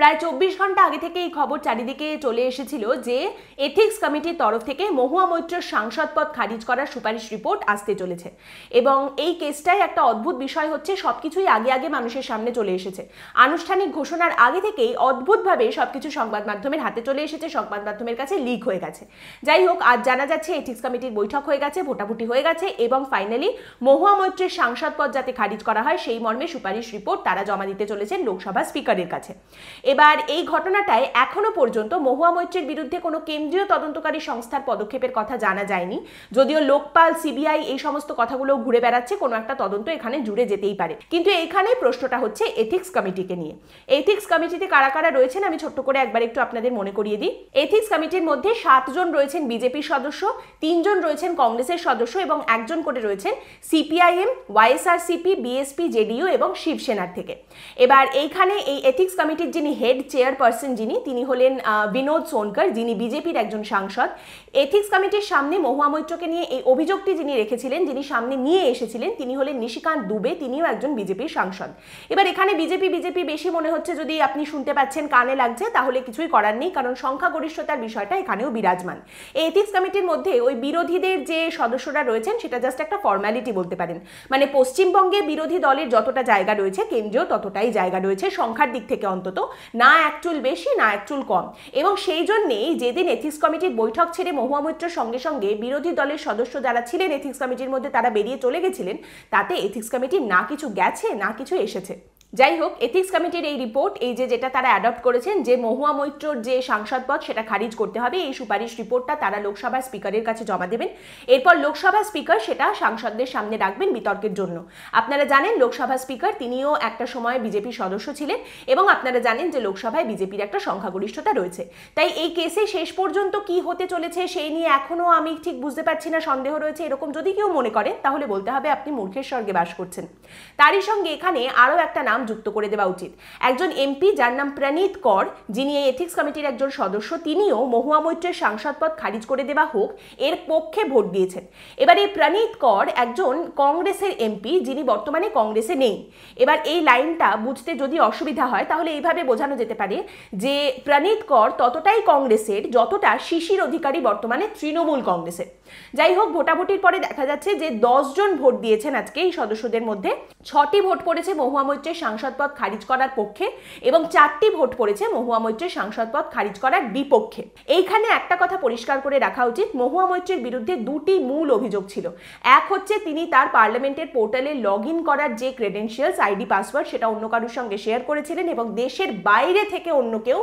প্রায় 24 ঘন্টা আগে থেকে এই খবর চারিদিকে চলে এসেছিল যে এথিক্স কমিটির তরফ থেকে মহুয়া মৈত্রর সাংসদ পদ খারিজ করার সুপারিশ রিপোর্ট আসতে চলেছে। এবং এই কেসটাই একটা অদ্ভুত বিষয় হচ্ছে, সবকিছুই আগে আগে মানুষের সামনে চলে এসেছে। আনুষ্ঠানিক ঘোষণার আগে থেকেই অদ্ভুতভাবে সবকিছু সংবাদ মাধ্যমের হাতে চলে এসেছে, সংবাদ মাধ্যমের কাছে লিক হয়ে গেছে। যাই হোক, আজ জানা যাচ্ছে এথিক্স কমিটির বৈঠক হয়ে গেছে, ভোটাভুটি হয়ে গেছে এবং ফাইনালি মহুয়া মৈত্রের সাংসদ পদ যাতে খারিজ করা হয় সেই মর্মে সুপারিশ রিপোর্ট তারা জমা দিতে চলেছেন লোকসভা স্পিকারের কাছে। এবার এই ঘটনাটায় এখনো পর্যন্ত মহুয়া মৈত্রের বিরুদ্ধে কোনো কেন্দ্রীয় তদন্তকারী সংস্থার পদক্ষেপের কথা জানা যায়নি, যদিও লোকপাল, সিবিআই এই সমস্ত কথাগুলো ঘুরে বেড়াচ্ছে, কোনো একটা তদন্ত এখানে জুড়ে যেতেই পারে। কিন্তু এইখানে প্রশ্নটা হচ্ছে এথিক্স কমিটিকে নিয়ে। এথিক্স কমিটিতে কারা কারা রয়েছেন আমি ছোট্ট করে একবার একটু আপনাদের মনে করিয়ে দিই। এথিক্স কমিটির মধ্যে 7 জন রয়েছেন বিজেপির সদস্য, 3 জন রয়েছেন কংগ্রেসের সদস্য এবং 1 জন করে রয়েছেন সিপিআইএম, ওয়াইএসআরসিপি, বিএসপি, জেডিইউ এবং শিবসেনার থেকে। এবার এইখানে এই এথিক্স কমিটির যিনি হেড চেয়ারপারসন তিনি হলেন বিনোদ সোনকর, যিনি বিজেপির একজন সাংসদ। এথিক্স কমিটির সামনে মহুয়া মৈত্রকে নিয়ে এই অভিযোগটি যিনি রেখেছিলেন, যিনি সামনে নিয়ে এসেছিলেন, তিনি হলেন নিশিকান্ত দুবে, তিনিও একজন বিজেপির সাংসদ। এবার এখানে বিজেপি বেশি মনে হচ্ছে, যদি আপনি শুনতে পাচ্ছেন কানে লাগছে, তাহলে কিছুই করার নেই, কারণ সংখ্যাগরিষ্ঠতার বিষয়টা এখানেও বিরাজমান। এই এথিক্স কমিটির মধ্যে ওই বিরোধীদের যে সদস্যরা রয়েছেন সেটা জাস্ট একটা ফর্মালিটি বলতে পারেন। মানে পশ্চিমবঙ্গে বিরোধী দলের যতটা জায়গা রয়েছে কেন্দ্রীয় ততটাই জায়গা রয়েছে, সংখ্যার দিক থেকে অন্তত, না এক চুল বেশি না এক চুল কম। এবং সেই জন্যেই যেদিন এথিক্স কমিটির বৈঠক ছেড়ে মহুয়া মৈত্রর সঙ্গে সঙ্গে বিরোধী দলের সদস্য যারা ছিলেন এথিক্স কমিটির মধ্যে তারা বেরিয়ে চলে গেছিলেন, তাতে এথিক্স কমিটির না কিছু গেছে না কিছু এসেছে। যাই হোক, এথিক্স কমিটির এই রিপোর্ট, এই যেটা তারা অ্যাডপ্ট করেছেন যে মহুয়া মৈত্রর যে সাংসদ পদ সেটা খারিজ করতে হবে, এই সুপারিশ রিপোর্টটা তারা লোকসভার স্পিকারের কাছে জমা দেবেন। এরপর লোকসভা স্পিকার সেটা সাংসদদের সামনে রাখবেন বিতর্কের জন্য। আপনারা জানেন লোকসভা স্পিকার তিনিও একটা সময় বিজেপির সদস্য ছিলেন এবং আপনারা জানেন যে লোকসভায় বিজেপির একটা সংখ্যাগরিষ্ঠতা রয়েছে। তাই এই কেসে শেষ পর্যন্ত কি হতে চলেছে সেই নিয়ে এখনো আমি ঠিক বুঝতে পারছি না, সন্দেহ রয়েছে। এরকম যদি কেউ মনে করেন তাহলে বলতে হবে আপনি মূর্খের স্বর্গে বাস করছেন। তারই সঙ্গে এখানে আরও একটা নাম যুক্ত করে দেওয়া উচিত। একজন এমপি যার নাম প্রনীত কর, যিনি এই এথিক্স কমিটির একজন সদস্য, তিনিও মহুয়া মৈত্রের সাংসদ পদ খারিজ করে দেওয়া হোক এর পক্ষে ভোট দিয়েছেন। এবার এই প্রনীত কর একজন কংগ্রেসের এমপি, যিনি বর্তমানে কংগ্রেসে নেই। এবার এই লাইনটা বুঝতে যদি অসুবিধা হয় তাহলে এইভাবে বোঝানো যেতে পারে যে প্রনীত কর ততটাই কংগ্রেসের যতটা শিশির অধিকারী বর্তমানে তৃণমূল কংগ্রেসের। যাই হোক, ভোটাভুটির পরে দেখা যাচ্ছে যে 10 জন ভোট দিয়েছেন আজকে এই সদস্যদের মধ্যে। 6টি ভোট পড়েছে মহুয়া মৈত্রের সাংসদ পদ খারিজ করার পক্ষে এবং 4টি ভোট পড়েছে মহুয়া মৈত্রের সাংসদ পদ খারিজ করার বিপক্ষে। এইখানে একটা কথা পরিষ্কার করে রাখা উচিত, মহুয়া মৈত্রের বিরুদ্ধে 2টি মূল অভিযোগ ছিল। এক হচ্ছে তিনি তার পার্লামেন্টের পোর্টালে লগ ইন করার যে ক্রেডেনশিয়ালস, আইডি পাসওয়ার্ড, সেটা অন্য কারোর সঙ্গে শেয়ার করেছিলেন এবং দেশের বাইরে থেকে অন্য কেউ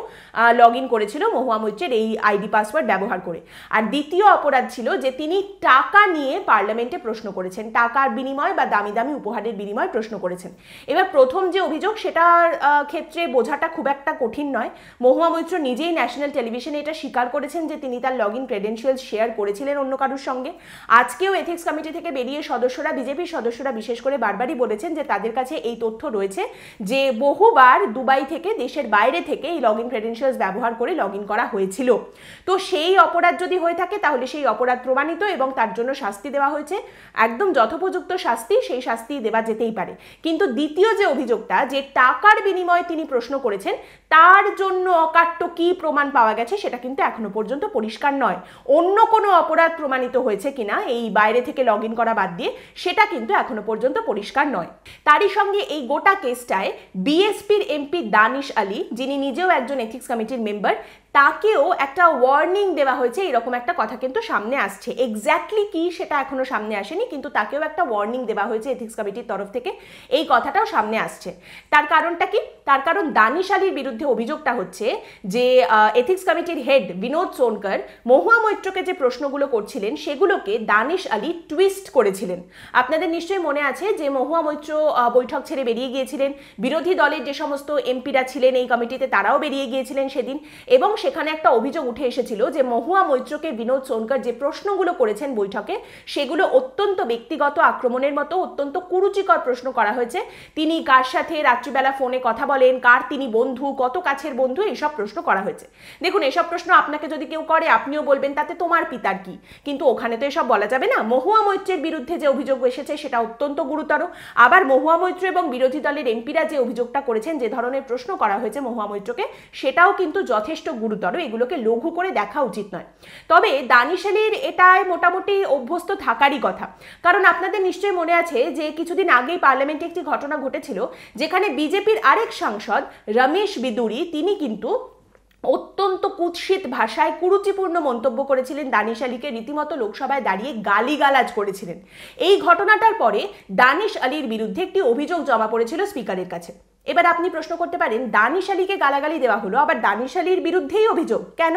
লগ ইন করেছিল মহুয়া মৈত্রের এই আইডি পাসওয়ার্ড ব্যবহার করে। আর দ্বিতীয় অপরাধ ছিল যে তিনি টাকা নিয়ে পার্লামেন্টে প্রশ্ন করেছেন, টাকার বিনিময় বা দামি দামি উপহারের বিনিময়ে প্রশ্ন করেছেন। এবার প্রথম যে অভিযোগ সেটার ক্ষেত্রে বোঝাটা খুব একটা কঠিন নয়। মহুয়া মৈত্র নিজেই ন্যাশনাল টেলিভিশনে এটা স্বীকার করেছেন যে তিনি তার লগ ইন ক্রেডেনশিয়ালস শেয়ার করেছিলেন অন্য কারোর সঙ্গে। আজকেও এথিক্স কমিটি থেকে বেরিয়ে সদস্যরা, বিজেপির সদস্যরা বিশেষ করে বারবারই বলেছেন যে তাদের কাছে এই তথ্য রয়েছে যে বহুবার দুবাই থেকে, দেশের বাইরে থেকে এই লগ ইন ক্রেডেনশিয়ালস ব্যবহার করে লগ ইন করা হয়েছিল। তো সেই অপরাধ যদি হয়ে থাকে তাহলে সেই অপরাধ প্রমাণিত এবং তার জন্য শাস্তি দেওয়া হয়েছে, একদম যথোপযুক্ত শাস্তি, সেই শাস্তি দেওয়া যেতেই পারে। কিন্তু দ্বিতীয় যে অভিযোগটা, যে টাকার বিনিময়ে তিনি প্রশ্ন করেছেন, তার জন্য অকাট্য কি প্রমাণ পাওয়া গেছে সেটা কিন্তু এখনো পর্যন্ত পরিষ্কার নয়। অন্য কোনো অপরাধ প্রমাণিত হয়েছে কিনা এই বাইরে থেকে লগ ইন করা বাদ দিয়ে, সেটা কিন্তু এখনো পর্যন্ত পরিষ্কার নয়। তারই সঙ্গে এই গোটা কেসটায় বিএসপির এমপি দানিশ আলী, যিনি নিজেও একজন এথিক্স কমিটির মেম্বার, তাকেও একটা ওয়ার্নিং দেওয়া হয়েছে, এরকম একটা কথা কিন্তু সামনে আসছে। এক্স্যাক্টলি কি সেটা এখনো সামনে আসেনি, কিন্তু তাকেও একটা ওয়ার্নিং দেওয়া হয়েছে এথিক্স কমিটির তরফ থেকে, এই কথাটাও সামনে আসছে। তার কারণটা কি? তার কারণ দানিশ আলীর বিরুদ্ধে অভিযোগটা হচ্ছে যে এথিক্স কমিটির হেড বিনোদ সোনকর মহুয়া মৈত্রকে যে প্রশ্নগুলো করছিলেন সেগুলোকে দানিশ আলী টুইস্ট করেছিলেন। আপনাদের নিশ্চয়ই মনে আছে যে মহুয়া মৈত্র বৈঠক ছেড়ে বেরিয়ে গিয়েছিলেন, বিরোধী দলের যে সমস্ত এমপিরা ছিলেন এই কমিটিতে তারাও বেরিয়ে গিয়েছিলেন সেদিন, এবং সেখানে একটা অভিযোগ উঠে এসেছিল যে মহুয়া মৈত্রকে বিনোদ সোনকার যে প্রশ্নগুলো করেছেন বৈঠকে সেগুলো অত্যন্ত ব্যক্তিগত আক্রমণের মতো, অত্যন্ত কুরুচিকর প্রশ্ন করা হয়েছে। তিনি কার সাথে রাত্রিবেলা ফোনে কথা বলেন, কার তিনি বন্ধু, কত কাছের বন্ধু, এইসব প্রশ্ন করা হয়েছে। দেখুন, এসব প্রশ্ন আপনাকে যদি কেউ করে আপনিও বলবেন তাতে তোমার পিতার কি, কিন্তু ওখানে তো এসব বলা যাবে না। মহুয়া মৈত্রের বিরুদ্ধে যে অভিযোগ এসেছে সেটা অত্যন্ত গুরুতর। আবার মহুয়া মৈত্র এবং বিরোধী দলের এমপিরা যে অভিযোগটা করেছেন, যে ধরনের প্রশ্ন করা হয়েছে মহুয়া মৈত্রকে, সেটাও কিন্তু যথেষ্ট গুরুতর। এগুলোকে লঘু করে দেখা উচিত নয়। তবে দানিশ আলীর এটাই মোটামুটি অভ্যস্ত থাকারই কথা, কারণ আপনাদের নিশ্চয়ই মনে আছে যে কিছুদিন আগেই পার্লামেন্টে একটি ঘটনা ঘটেছিল যেখানে বিজেপির আরেক সাংসদ রমেশ বিদুরি তিনি কিন্তু অত্যন্ত কুৎসিত ভাষায় কুরুচিপূর্ণ মন্তব্য করেছিলেন দানিশ আলীকে, রীতিমতো লোকসভায় দাঁড়িয়ে গালিগালাজ করেছিলেন। এই ঘটনাটার পরে দানিশ আলীর বিরুদ্ধে একটি অভিযোগ জমা পড়েছিল স্পিকারের কাছে। এবার আপনি প্রশ্ন করতে পারেন, দানিশ আলীকে গালাগালি দেওয়া হলো, আবার দানিশ আলীর বিরুদ্ধেই অভিযোগ কেন?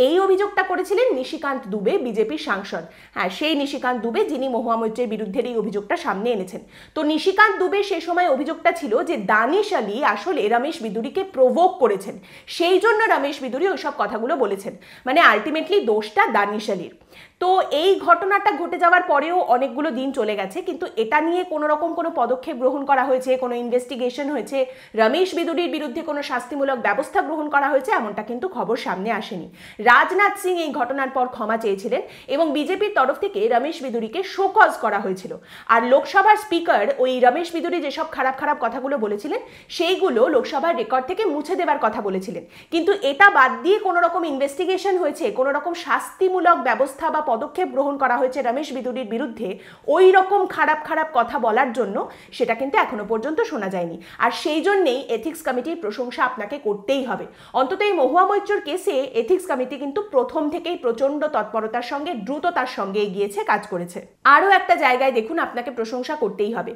এই অভিযোগটা করেছিলেন নিশিকান্ত দুবে, বিজেপির সাংসদ। হ্যাঁ, সেই নিশিকান্ত দুবে যিনি মহুয়া মৈত্রের বিরুদ্ধে এই অভিযোগটা সামনে এনেছেন। তো নিশিকান্ত দুবে সে সময় অভিযোগটা ছিল যে দানিশ আলী আসলে রমেশ বিদুরিকে প্রভোক করেছেন, সেই জন্য রমেশ বিদুরি ওইসব কথাগুলো বলেছেন। মানে আলটিমেটলি দোষটা দানিশ আলীর। তো এই ঘটনাটা ঘটে যাওয়ার পরেও অনেকগুলো দিন চলে গেছে, কিন্তু এটা নিয়ে কোনো রকম কোনো পদক্ষেপ গ্রহণ করা হয়েছে, কোনো ইনভেস্টিগেশন হয়েছে, রমেশ বিদুরির বিরুদ্ধে কোনো শাস্তিমূলক ব্যবস্থা গ্রহণ করা হয়েছে, এমনটা কিন্তু খবর সামনে আসেনি। রাজনাথ সিং এই ঘটনার পর ক্ষমা চেয়েছিলেন এবং বিজেপির তরফ থেকে রমেশ বিদুরিকে শোকজ করা হয়েছিল। আর লোকসভার স্পিকার ওই রমেশ বিদুরি যেসব খারাপ খারাপ কথাগুলো বলেছিলেন সেইগুলো লোকসভার রেকর্ড থেকে মুছে দেওয়ার কথা বলেছিলেন। কিন্তু এটা বাদ দিয়ে কোনো রকম ইনভেস্টিগেশন হয়েছে, কোনো রকম শাস্তিমূলক ব্যবস্থা বা পদক্ষেপ গ্রহণ করা হয়েছে রমেশ বিদুরির বিরুদ্ধে ওই রকম খারাপ খারাপ কথা বলার জন্য, সেটা কিন্তু এখনো পর্যন্ত শোনা যায়নি। আর সেই জন্যেই এথিক্স কমিটির প্রশংসা আপনাকে করতেই হবে। অন্তত এই মহুয়া মৈত্রর কেসে এথিক্স কমিটি কিন্তু প্রথম থেকেই প্রচন্ড তৎপরতার সঙ্গে, দ্রুততার সঙ্গে এগিয়েছে, কাজ করেছে। আরও একটা জায়গায় দেখুন আপনাকে প্রশংসা করতেই হবে।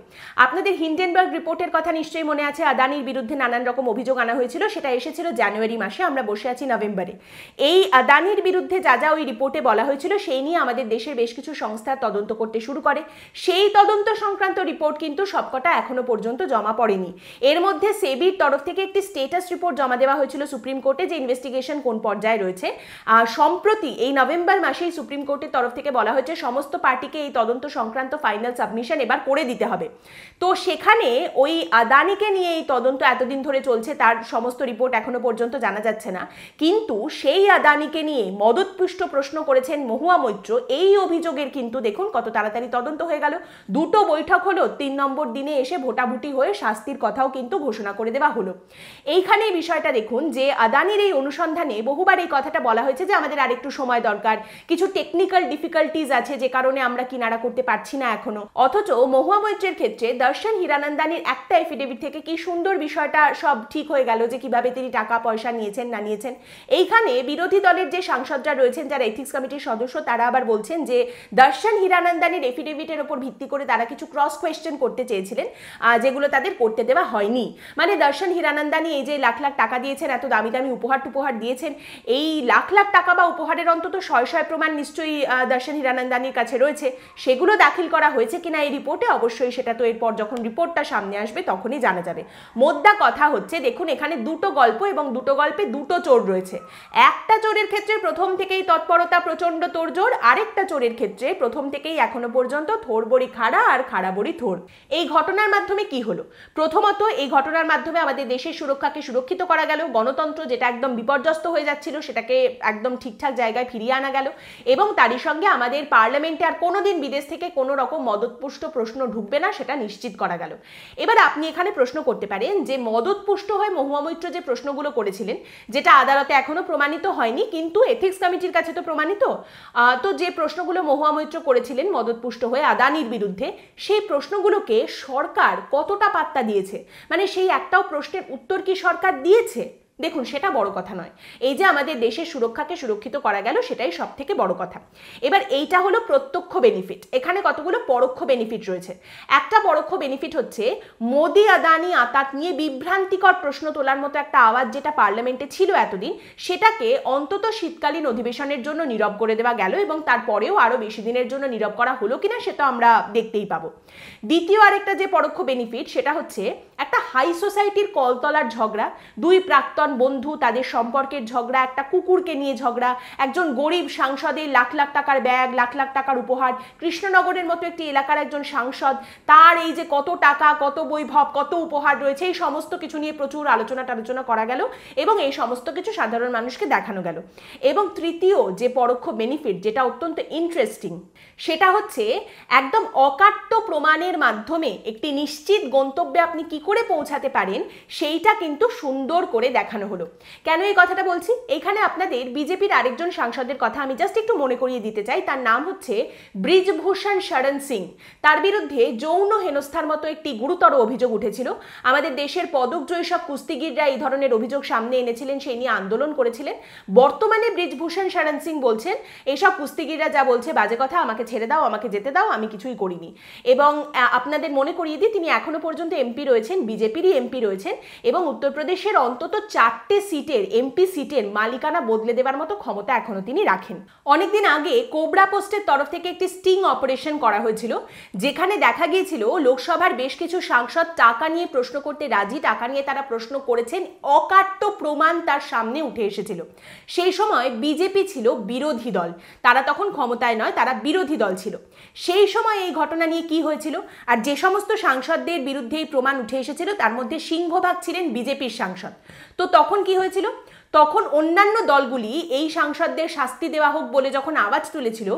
আপনাদের হিন্ডেনবার্গ রিপোর্টের কথা নিশ্চয়ই মনে আছে, আদানির বিরুদ্ধে নানান রকম অভিযোগ আনা হয়েছিল, সেটা এসেছিল জানুয়ারি মাসে, আমরা বসে আছি নভেম্বরে। এই আদানির বিরুদ্ধে যা যা ওই রিপোর্টে বলা হয়েছিল সেই নিয়ে আমাদের দেশের বেশ কিছু সংস্থা তদন্ত করতে শুরু করে। সেই তদন্ত সংক্রান্ত রিপোর্ট কিন্তু সবকটা এখনো পর্যন্ত জমা পড়েনি। এর মধ্যে সেবির তরফ থেকে একটি স্টেটাস রিপোর্ট জমা দেওয়া হয়েছিল সুপ্রিম কোর্টে, যে ইনভেস্টিগেশন কোন পর্যায়ে রয়েছে। সম্প্রতি এই নভেম্বর মাসেই সুপ্রিম কোর্টের তরফ থেকে বলা হয়েছে সমস্ত পার্টিকে এই তদন্ত সংক্রান্ত ফাইনাল সাবমিশন এবার করে দিতে হবে। তো সেখানে ওই আদানিকে নিয়ে এই তদন্ত এতদিন ধরে চলছে, তার সমস্ত রিপোর্ট এখনো পর্যন্ত জানা যাচ্ছে না, কিন্তু সেই আদানিকে নিয়ে মদতপুষ্ট প্রশ্ন করেছেন মহুয়া মৈত্র। এই অভিযোগের কিন্তু দেখুন কত তাড়াতাড়ি তদন্ত হয়ে গেল। দুটো বৈঠক হলো, 3 নম্বর দিনে এসে ভোটাভুটি হয়ে শাস্তির কথাও কিন্তু ঘোষণা করে দেওয়া হলো। এইখানে এই বিষয়টা দেখুন যে আদানির এই অনুসন্ধানে বহুবার এই কথাটা বলা হয়েছে যে আমাদের আরেকটু সময় দরকার, কিছু টেকনিক্যাল ডিফিকাল্টিজ আছে যে কারণে আমরা কিনারা করতে পারছি না এখনো। অথচ মহুয়া মৈত্রের ক্ষেত্রে দর্শন হীরানন্দানির একটা এফিডেভিট থেকে কি সুন্দর বিষয়টা সব ঠিক হয়ে গেল যে কিভাবে তিনি টাকা পয়সা নিয়েছেন না নিয়েছেন। এইখানে বিরোধী দলের যে সাংসদরা রয়েছেন, যারা এথিক্স কমিটির সদস্য, তারা আবার বলছেন যে দর্শন হীরানন্দানির এফিডেভিটের উপর ভিত্তি করে তারা কিছু ক্রস কোয়েশ্চেন করতে চেয়েছিলেন, যেগুলো তাদের করতে দেওয়া হয়নি। মানে দর্শন হীরানন্দানি এই যে লাখ লাখ টাকা দিয়েছেন, এত দামি দামি উপহার দিয়েছেন, এই লাখ লাখ টাকা বা উপহারের অন্তত শয় প্রমাণ নিশ্চয়ই দর্শন হীরানন্দানির কাছে রয়েছে। সেগুলো দাখিল করা হয়েছে কিনা এই রিপোর্টে, অবশ্যই সেটা তো এরপর যখন রিপোর্টটা সামনে আসবে তখনই জানা যাবে। মোদ্দা কথা হচ্ছে, দেখুন এখানে দুটো গল্প এবং দুটো গল্পে দুটো চোর রয়েছে। একটা চোরের ক্ষেত্রে প্রথম থেকেই তৎপরতা, প্রচন্ড তোড়জোড়, আরেকটা চোরের ক্ষেত্রে প্রথম থেকেই এখনো পর্যন্ত থোর বড়ি খাড়া আর খাড়া বড়ি থোর। এই ঘটনার মাধ্যমে কি হলো? প্রথমত এই ঘটনার মাধ্যমে আমাদের দেশের সুরক্ষাকে সুরক্ষিত করা গেল, গণতন্ত্র যেটা একদম বিপর্যস্ত হয়ে যাচ্ছিল সেটাকে একদম ঠিকঠাক জায়গায় ফিরিয়ে আনা গেল, এবং তারই সঙ্গে আমাদের পার্লামেন্টে আর কোনোদিন বিদেশ থেকে কোনো রকম মদতপুষ্ট প্রশ্ন ঢুকবে না, সেটা নিশ্চিত করা গেল। এবার আপনি এখানে প্রশ্ন করতে পারেন যে মদতপুষ্ট হয়ে মহুয়া মৈত্র যে প্রশ্নগুলো করেছিলেন, যেটা আদালতে এখনো প্রমাণিত হয়নি কিন্তু এথিক্স কমিটির কাছে তো প্রমাণিত, তো যে প্রশ্নগুলো মহুয়া মৈত্র করেছিলেন মদতপুষ্ট হয়ে আদানির বিরুদ্ধে, সেই প্রশ্নগুলোকে সরকার কতটা পাত্তা দিয়েছে? মানে সেই একটাও প্রশ্নের উত্তর কি সরকার দিয়েছে? দেখুন সেটা বড় কথা নয়, এই যে আমাদের দেশের সুরক্ষাকে সুরক্ষিত করা গেল সেটাই সব থেকে বড় কথা। এবার এইটা হলো প্রত্যক্ষ বেনিফিট, এখানে কতগুলো পরোক্ষ বেনিফিট রয়েছে। একটা পরোক্ষ বেনিফিট হচ্ছে মোদি আদানি আতাত নিয়ে বিভ্রান্তিকর প্রশ্ন তোলার মতো একটা আওয়াজ যেটা পার্লামেন্টে ছিল এতদিন, সেটাকে অন্তত শীতকালীন অধিবেশনের জন্য নীরব করে দেওয়া গেল, এবং তারপরেও আরো বেশি দিনের জন্য নীরব করা হলো কিনা সেটা আমরা দেখতেই পাবো। দ্বিতীয় আরেকটা যে পরোক্ষ বেনিফিট সেটা হচ্ছে একটা হাই সোসাইটির কলতলার ঝগড়া, দুই প্রাক্তন প্রাক্তন বন্ধু, তাদের সম্পর্কের ঝগড়া, একটা কুকুরকে নিয়ে ঝগড়া, একজন গরিব সাংসদের লাখ লাখ টাকার ব্যাগ, লাখ লাখ টাকার উপহার, কৃষ্ণনগরের মতো একটি এলাকার একজন সাংসদ, তার এই যে কত টাকা, কত বৈভব, কত উপহার রয়েছে, এই সমস্ত কিছু নিয়ে প্রচুর আলোচনা করা গেল এবং এই সমস্ত কিছু সাধারণ মানুষকে দেখানো গেল। এবং তৃতীয় যে পরোক্ষ বেনিফিট, যেটা অত্যন্ত ইন্টারেস্টিং, সেটা হচ্ছে একদম অকাট্য প্রমাণের মাধ্যমে একটি নিশ্চিত গন্তব্যে আপনি কি করে পৌঁছাতে পারেন সেইটা কিন্তু সুন্দর করে দেখানো হলো। কেন এই কথাটা বলছি? এখানে আপনাদের বিজেপির আরেকজন সাংসদের কথা আমি জাস্ট একটু মনে করিয়ে দিতে চাই। তার নাম হচ্ছে ব্রিজভূষণ শরণ সিং। তার বিরুদ্ধে যৌন হেনস্থার মতো একটি গুরুতর অভিযোগ উঠেছিল। আমাদের দেশের পদকজয়ী সব কুস্তিগিররা এই ধরনের অভিযোগ সামনে এনেছিলেন, সেই নিয়ে আন্দোলন করেছিলেন। বর্তমানে ব্রিজভূষণ শরণ সিং বলছেন এইসব কুস্তিগিররা যা বলছে বাজে কথা, আমাকে ছেড়ে দাও, আমাকে যেতে দাও, আমি কিছুই করিনি। এবং আপনাদের মনে করিয়ে দিই, তিনি এখনো পর্যন্ত এমপি রয়েছেন, বিজেপিরই এমপি রয়েছেন এবং উত্তরপ্রদেশের অন্তত 4টে সিটের এমপি সিটের মালিকানা বদলে দেওয়ার মতো ক্ষমতা এখনো তিনি রাখেন। অনেকদিন আগে কোবরা পোস্টের তরফ থেকে একটি স্টিং অপারেশন করা হয়েছিল, যেখানে দেখা গিয়েছিল লোকসভার বেশ কিছু সাংসদ টাকা নিয়ে প্রশ্ন করতে রাজি, টাকা নিয়ে তারা প্রশ্ন করেছেন, অকাট্য প্রমাণ তার সামনে উঠে এসেছিল। সেই সময় বিজেপি ছিল বিরোধী দল, তারা তখন ক্ষমতায় নয়, তারা বিরোধী দল ছিল। সেই সময় এই ঘটনা নিয়ে কি হয়েছিল, আর যে সমস্ত সাংসদদের বিরুদ্ধে এই প্রমাণ উঠে এসেছিল তার মধ্যে সিংহভাগ ছিলেন বিজেপির সাংসদ। তো তখন কি হয়েছিল, তখন অন্যান্য দলগুলি এই সাংসদদের শাস্তি দেওয়া হোক বলে যখন আওয়াজ তুলেছিল,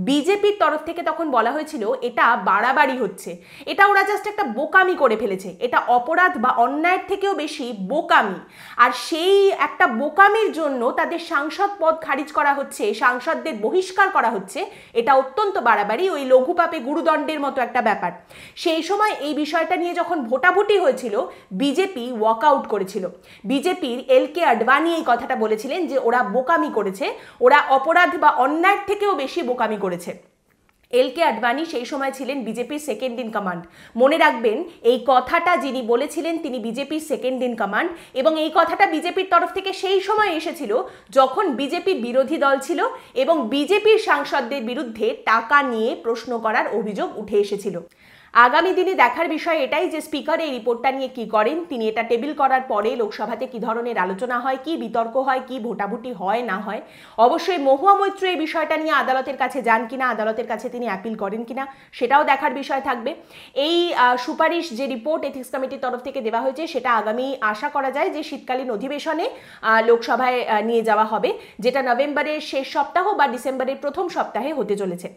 বিজেপির তরফ থেকে তখন বলা হয়েছিল এটা বাড়াবাড়ি হচ্ছে, এটা ওরা জাস্ট একটা বোকামি করে ফেলেছে, এটা অপরাধ বা অন্যায়ের থেকেও বেশি বোকামি। আর সেই একটা বোকামির জন্য তাদের সাংসদ পদ খারিজ করা হচ্ছে, সাংসদদের বহিষ্কার করা হচ্ছে, এটা অত্যন্ত বাড়াবাড়ি, ওই লঘু পাপে গুরুদণ্ডের মতো একটা ব্যাপার। সেই সময় এই বিষয়টা নিয়ে যখন ভোটাভুটি হয়েছিল, বিজেপি ওয়াকআউট করেছিল। বিজেপির এলকে আডবাণী কথাটা বলেছিলেন যে ওরা বোকামি করেছে, ওরা অপরাধ বা অন্যায়ের থেকেও বেশি বোকামি করেছে। এলকে আডবাণী সেই সময় ছিলেন বিজেপির সেকেন্ড ইন কমান্ড। মনে রাখবেন, এই কথাটা যিনি বলেছিলেন তিনি বিজেপির সেকেন্ড ইন কমান্ড, এবং এই কথাটা বিজেপির তরফ থেকে সেই সময় এসেছিল যখন বিজেপি বিরোধী দল ছিল এবং বিজেপির সাংসদদের বিরুদ্ধে টাকা নিয়ে প্রশ্ন করার অভিযোগ উঠে এসেছিল। আগামী দিনে দেখার বিষয় এটাই যে স্পিকার এই রিপোর্টটা নিয়ে কি করেন, তিনি এটা টেবিল করার পরে লোকসভাতে কি ধরনের আলোচনা হয়, কি বিতর্ক হয়, কি ভোটাভুটি হয় না হয়। অবশ্যই মহুয়া মৈত্র এই বিষয়টা নিয়ে আদালতের কাছে যান কিনা, আদালতের কাছে তিনি অ্যাপিল করেন কিনা, সেটাও দেখার বিষয় থাকবে। এই সুপারিশ যে রিপোর্ট এথিক্স কমিটির তরফ থেকে দেওয়া হয়েছে, সেটা আগামী আশা করা যায় যে শীতকালীন অধিবেশনে লোকসভায় নিয়ে যাওয়া হবে, যেটা নভেম্বরের শেষ সপ্তাহ বা ডিসেম্বরের প্রথম সপ্তাহে হতে চলেছে।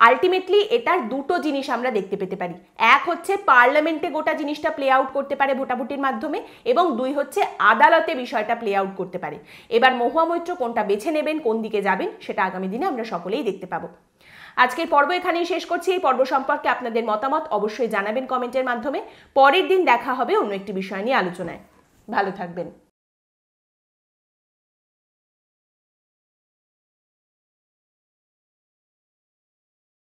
আলটিমেটলি এটার দুটো জিনিস আমরা দেখতে পেতে পারি। এক হচ্ছে পার্লামেন্টে গোটা জিনিসটা প্লে আউট করতে পারে ভোটাভুটির মাধ্যমে, এবং দুই হচ্ছে আদালতে বিষয়টা প্লে আউট করতে পারে। এবার মহুয়া মৈত্র কোনটা বেছে নেবেন, কোন দিকে যাবেন, সেটা আগামী দিনে আমরা সকলেই দেখতে পাবো। আজকের পর্ব এখানেই শেষ করছি। এই পর্ব সম্পর্কে আপনাদের মতামত অবশ্যই জানাবেন কমেন্টের মাধ্যমে। পরের দিন দেখা হবে অন্য একটি বিষয় নিয়ে আলোচনায়। ভালো থাকবেন।